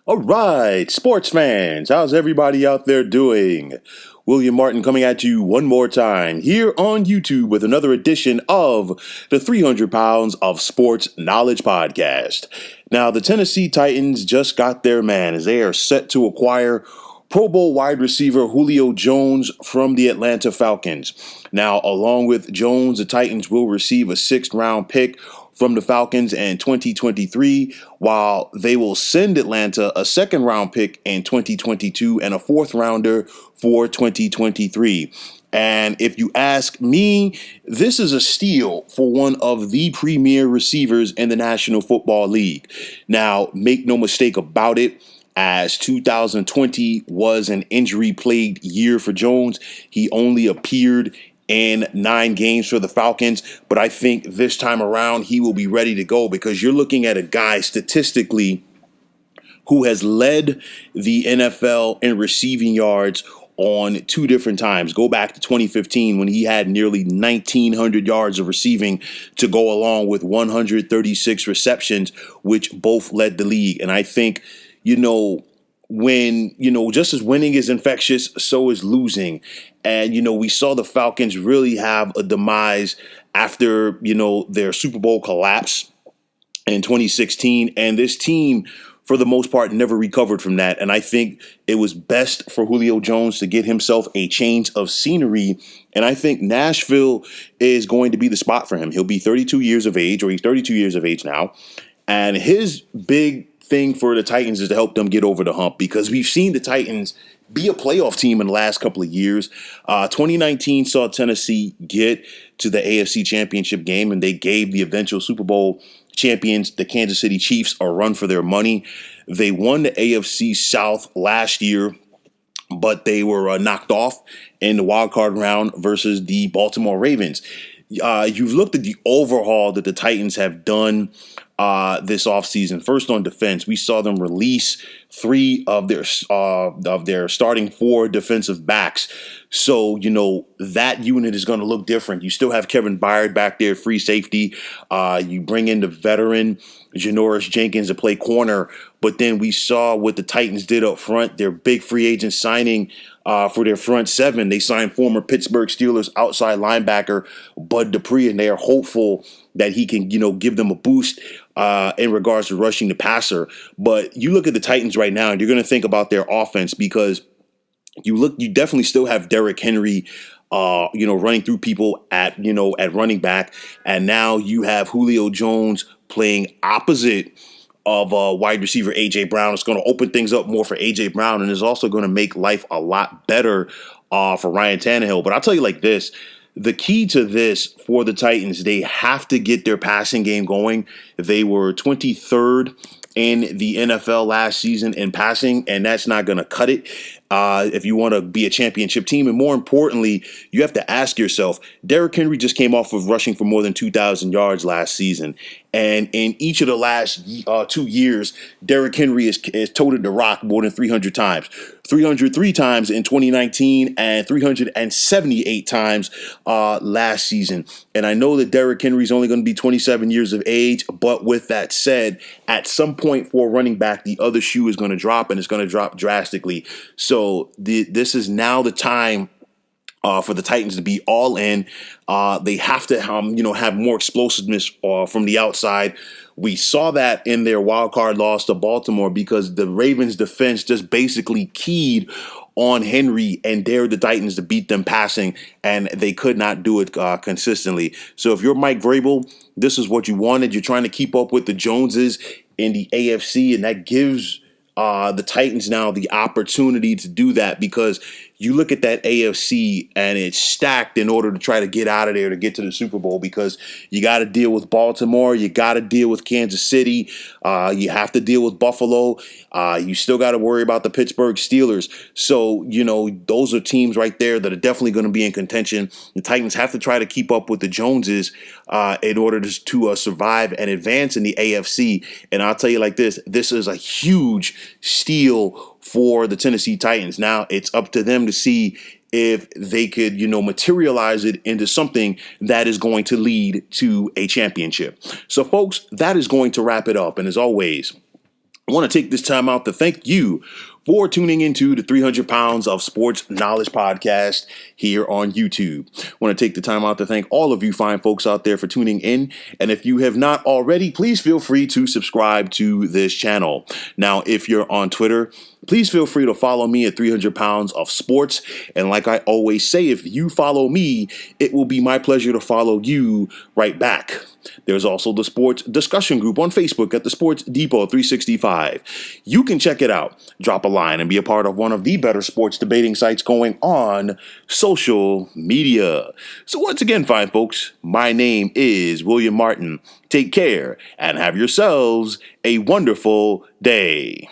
All right, sports fans, how's everybody out there doing? William Martin coming at you one more time here on YouTube with another edition of the 300 Pounds of Sports Knowledge Podcast. Now, the Tennessee Titans just got their man as they are set to acquire Pro Bowl wide receiver Julio Jones from the Atlanta Falcons. Now, along with Jones, the Titans will receive a sixth-round pick from the Falcons in 2023, while they will send Atlanta a second-round pick in 2022 and a fourth-rounder for 2023. And if you ask me, this is a steal for one of the premier receivers in the National Football League. Now, make no mistake about it, as 2020 was an injury-plagued year for Jones. He only appeared in 9 games for the Falcons, but I think this time around he will be ready to go because you're looking at a guy statistically who has led the NFL in receiving yards on 2 different times. Go back to 2015 when he had nearly 1,900 yards of receiving to go along with 136 receptions, which both led the league. And I think, when, just as winning is infectious, so is losing. And, we saw the Falcons really have a demise after, their Super Bowl collapse in 2016. And this team, for the most part, never recovered from that. And I think it was best for Julio Jones to get himself a change of scenery. And I think Nashville is going to be the spot for him. He'll be 32 years of age, or he's 32 years of age now. And his big thing for the Titans is to help them get over the hump, because we've seen the Titans be a playoff team in the last couple of years. 2019 saw Tennessee get to the AFC Championship game, and they gave the eventual Super Bowl champions, the Kansas City Chiefs, a run for their money. They won the AFC South last year, but they were knocked off in the wild card round versus the Baltimore Ravens. You've looked at the overhaul that the Titans have done this offseason. First, on defense, we saw them release 3 of their starting 4 defensive backs. So, that unit is going to look different. You still have Kevin Byard back there, free safety. You bring in the veteran Janoris Jenkins to play corner. But then we saw what the Titans did up front. Their big free agent signing for their front 7. They signed former Pittsburgh Steelers outside linebacker Bud Dupree, and they are hopeful that he can, give them a boost in regards to rushing the passer. But you look at the Titans right now, and you're going to think about their offense, because you definitely still have Derrick Henry, running through people at running back. And now you have Julio Jones playing opposite of wide receiver A.J. Brown. It's going to open things up more for A.J. Brown, and is also going to make life a lot better for Ryan Tannehill. But I'll tell you like this. The key to this for the Titans, they have to get their passing game going. They were 23rd in the NFL last season in passing, and that's not going to cut it if you want to be a championship team. And more importantly, you have to ask yourself, Derrick Henry just came off of rushing for more than 2,000 yards last season. And in each of the last 2 years, Derrick Henry has toted the rock more than 300 times. 303 times in 2019 and 378 times last season. And I know that Derrick Henry is only going to be 27 years of age, but with that said, at some point for running back, the other shoe is going to drop, and it's going to drop drastically. So this is now the time for the Titans to be all in. They have to, have more explosiveness from the outside. We saw that in their wild card loss to Baltimore, because the Ravens defense just basically keyed on Henry and dared the Titans to beat them passing, and they could not do it consistently. So if you're Mike Vrabel, this is what you wanted. You're trying to keep up with the Joneses in the AFC, and that gives the Titans now the opportunity to do that, because you look at that AFC and it's stacked in order to try to get out of there to get to the Super Bowl, because you got to deal with Baltimore, you got to deal with Kansas City, you have to deal with Buffalo, you still got to worry about the Pittsburgh Steelers. So, those are teams right there that are definitely going to be in contention. The Titans have to try to keep up with the Joneses in order to survive and advance in the AFC. And I'll tell you like this is a huge steal for the Tennessee Titans. Now it's up to them to see if they could, materialize it into something that is going to lead to a championship. So, folks, that is going to wrap it up. And as always, I want to take this time out to thank you for tuning into the 300 Pounds of Sports Knowledge podcast here on YouTube. I want to take the time out to thank all of you fine folks out there for tuning in. And if you have not already, please feel free to subscribe to this channel. Now, if you're on Twitter, please feel free to follow me at 300 Pounds of Sports. And like I always say, if you follow me, it will be my pleasure to follow you right back. There's also the sports discussion group on Facebook at the Sports Depot 365. You can check it out, drop a line, and be a part of one of the better sports debating sites going on social media. So once again, fine folks, my name is William Martin. Take care and have yourselves a wonderful day.